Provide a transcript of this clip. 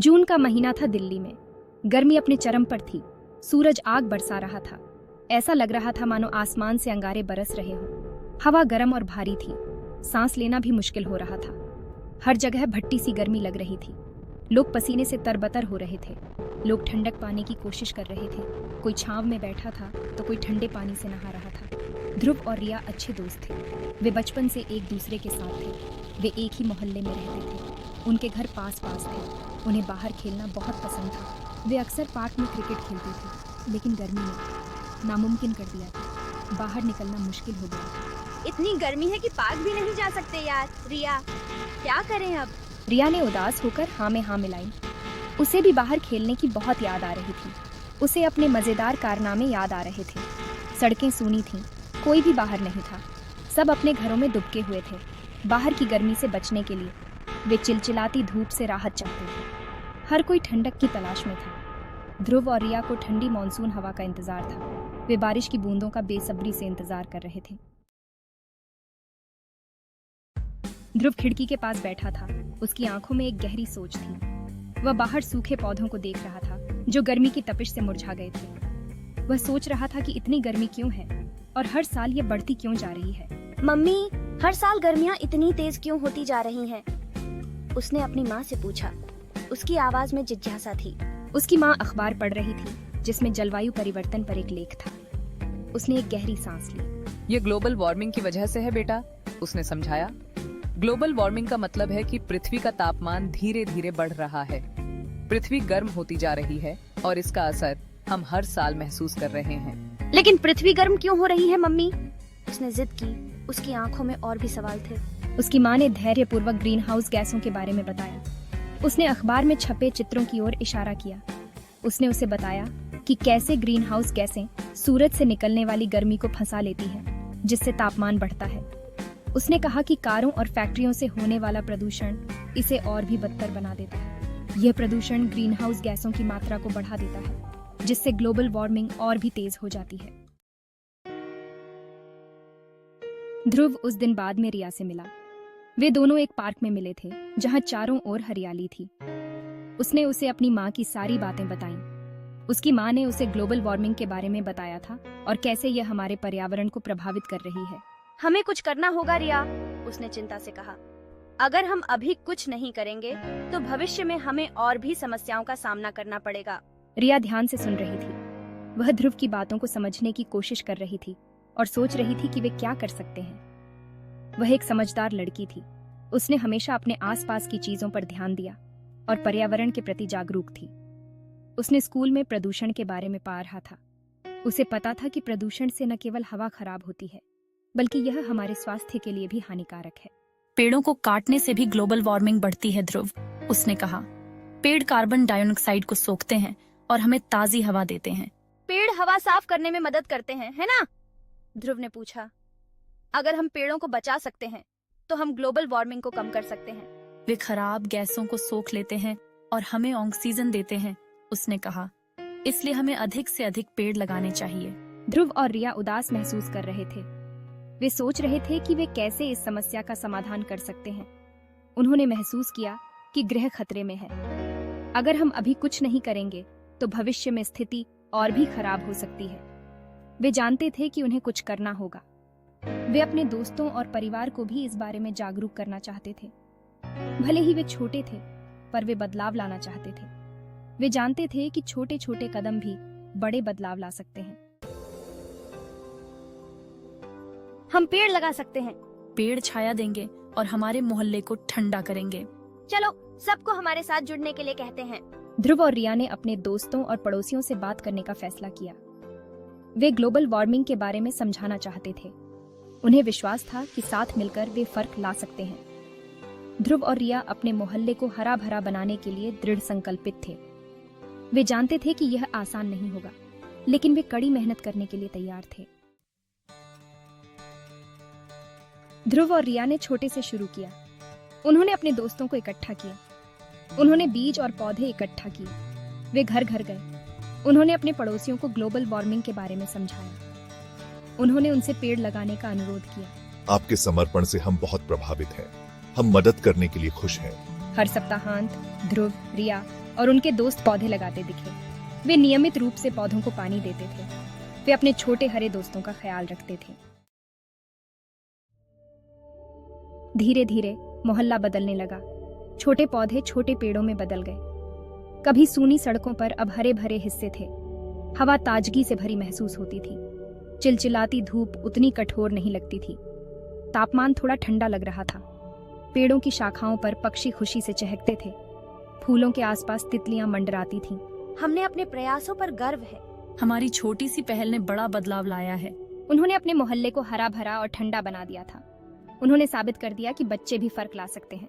जून का महीना था दिल्ली में। गर्मी अपने चरम पर थी। सूरज आग बरसा रहा था। ऐसा लग रहा था मानो आसमान से अंगारे बरस रहे हों। हवा गर्म और भारी थी। सांस लेना भी मुश्किल हो रहा था। हर जगह भट्टी सी गर्मी लग रही थी। लोग पसीने से तरबतर हो रहे थे। लोग ठंडक पाने की कोशिश कर रहे थे। कोई छांव में बैठा था तो कोई ठंडे पानी से नहा रहा था। ध्रुव और रिया अच्छे दोस्त थे। वे बचपन से एक दूसरे के साथ थे। वे एक ही मोहल्ले में रहते थे। उनके घर पास पास थे। उन्हें बाहर खेलना बहुत पसंद था। वे अक्सर पार्क में क्रिकेट खेलते थे, लेकिन गर्मी ने नामुमकिन कर दिया था। बाहर निकलना मुश्किल हो गया। इतनी गर्मी है कि पार्क भी नहीं जा सकते यार। रिया, क्या करें अब? रिया ने उदास होकर हाँ में हाँ मिलाई। उसे भी बाहर खेलने की बहुत याद आ रही थी। उसे अपने मजेदार कारनामे याद आ रहे थे। सड़कें सूनी थीं, कोई भी बाहर नहीं था। सब अपने घरों में दुबके हुए थे, बाहर की गर्मी से बचने के लिए। वे चिलचिलाती धूप से राहत चाहते थे। हर कोई ठंडक की तलाश में था। ध्रुव और रिया को ठंडी मानसून हवा का इंतजार था। वे बारिश की बूंदों का बेसब्री से इंतजार कर रहे थे। ध्रुव खिड़की के पास बैठा था। उसकी आंखों में एक गहरी सोच थी। वह बाहर सूखे पौधों को देख रहा था जो गर्मी की तपिश से मुरझा गए थे। वह सोच रहा था कि इतनी गर्मी क्यों है और हर साल ये बढ़ती क्यों जा रही है। मम्मी, हर साल गर्मियाँ इतनी तेज क्यों होती जा रही हैं? उसने अपनी माँ से पूछा। उसकी आवाज में जिज्ञासा थी। उसकी माँ अखबार पढ़ रही थी जिसमें जलवायु परिवर्तन पर एक लेख था। उसने एक गहरी सांस ली। ये ग्लोबल वार्मिंग की वजह से है बेटा, उसने समझाया। ग्लोबल वार्मिंग का मतलब है कि पृथ्वी का तापमान धीरे धीरे बढ़ रहा है। पृथ्वी गर्म होती जा रही है और इसका असर हम हर साल महसूस कर रहे हैं। लेकिन पृथ्वी गर्म क्यों हो रही है मम्मी? उसने जिद की। उसकी आंखों में और भी सवाल थे। उसकी माँ ने धैर्यपूर्वक ग्रीन हाउस गैसों के बारे में बताया। उसने अखबार में छपे चित्रों की ओर इशारा किया। उसने उसे बताया कि कैसे ग्रीन हाउस गैसें सूरज से निकलने वाली गर्मी को फंसा लेती हैं, जिससे तापमान बढ़ता है। उसने कहा कि कारों और फैक्ट्रियों से होने वाला प्रदूषण इसे और भी बदतर बना देता है। यह प्रदूषण ग्रीन हाउस गैसों की मात्रा को बढ़ा देता है, जिससे ग्लोबल वार्मिंग और भी तेज हो जाती है। ध्रुव उस दिन बाद में रिया से मिला। वे दोनों एक पार्क में मिले थे जहां चारों ओर हरियाली थी। उसने उसे अपनी माँ की सारी बातें बताईं। उसकी माँ ने उसे ग्लोबल वार्मिंग के बारे में बताया था और कैसे यह हमारे पर्यावरण को प्रभावित कर रही है। हमें कुछ करना होगा रिया, उसने चिंता से कहा। अगर हम अभी कुछ नहीं करेंगे तो भविष्य में हमें और भी समस्याओं का सामना करना पड़ेगा। रिया ध्यान से सुन रही थी। वह ध्रुव की बातों को समझने की कोशिश कर रही थी और सोच रही थी कि वे क्या कर सकते हैं। वह एक समझदार लड़की थी। उसने हमेशा अपने आसपास की चीजों पर ध्यान दिया और पर्यावरण के प्रति जागरूक थी। उसने स्कूल में प्रदूषण के बारे में पढ़ा था। उसे पता था कि प्रदूषण से न केवल हवा खराब होती है, बल्कि यह हमारे स्वास्थ्य के लिए भी हानिकारक है। पेड़ों को काटने से भी ग्लोबल वार्मिंग बढ़ती है ध्रुव, उसने कहा। पेड़ कार्बन डाइऑक्साइड को सोखते हैं और हमें ताजी हवा देते हैं। पेड़ हवा साफ करने में मदद करते हैं, है ना? ध्रुव ने पूछा। अगर हम पेड़ों को बचा सकते हैं तो हम ग्लोबल वार्मिंग को कम कर सकते हैं। वे खराब गैसों को सोख लेते हैं और हमें ऑक्सीजन देते हैं, उसने कहा। इसलिए हमें अधिक से अधिक पेड़ लगाने चाहिए। ध्रुव और रिया उदास महसूस कर रहे थे। वे सोच रहे थे कि वे कैसे इस समस्या का समाधान कर सकते हैं। उन्होंने महसूस किया कि ग्रह खतरे में है। अगर हम अभी कुछ नहीं करेंगे तो भविष्य में स्थिति और भी खराब हो सकती है। वे जानते थे कि उन्हें कुछ करना होगा। वे अपने दोस्तों और परिवार को भी इस बारे में जागरूक करना चाहते थे। भले ही वे छोटे थे, पर वे बदलाव लाना चाहते थे। वे जानते थे कि छोटे छोटे कदम भी बड़े बदलाव ला सकते हैं। हम पेड़ लगा सकते हैं। पेड़ छाया देंगे और हमारे मोहल्ले को ठंडा करेंगे। चलो सबको हमारे साथ जुड़ने के लिए कहते हैं। ध्रुव और रिया ने अपने दोस्तों और पड़ोसियों से बात करने का फैसला किया। वे ग्लोबल वार्मिंग के बारे में समझाना चाहते थे। उन्हें विश्वास था कि साथ मिलकर वे फर्क ला सकते हैं। ध्रुव और रिया अपने मोहल्ले को हरा भरा बनाने के लिए दृढ़ संकल्पित थे। वे जानते थे कि यह आसान नहीं होगा, लेकिन वे कड़ी मेहनत करने के लिए तैयार थे। ध्रुव और रिया ने छोटे से शुरू किया। उन्होंने अपने दोस्तों को इकट्ठा किया। उन्होंने बीज और पौधे इकट्ठा किए। वे घर घर गए। उन्होंने अपने पड़ोसियों को ग्लोबल वार्मिंग के बारे में समझाया। उन्होंने उनसे पेड़ लगाने का अनुरोध किया। आपके समर्पण से हम बहुत प्रभावित हैं। हम मदद करने के लिए खुश हैं। हर सप्ताहांत ध्रुव, रिया और उनके दोस्त पौधे लगाते दिखे। वे नियमित रूप से पौधों को पानी देते थे। वे अपने छोटे हरे दोस्तों का ख्याल रखते थे। धीरे धीरे मोहल्ला बदलने लगा। छोटे पौधे छोटे पेड़ों में बदल गए। कभी सूनी सड़कों पर अब हरे भरे हिस्से थे। हवा ताजगी से भरी महसूस होती थी। चिलचिलाती धूप उतनी कठोर नहीं लगती थी। तापमान थोड़ा ठंडा लग रहा था। पेड़ों की शाखाओं पर पक्षी खुशी से चहकते थे। फूलों के आसपास तितलियां मंडराती थीं। हमने अपने प्रयासों पर गर्व है। हमारी छोटी सी पहल ने बड़ा बदलाव लाया है। उन्होंने अपने मोहल्ले को हरा भरा और ठंडा बना दिया था। उन्होंने साबित कर दिया कि बच्चे भी फर्क ला सकते हैं।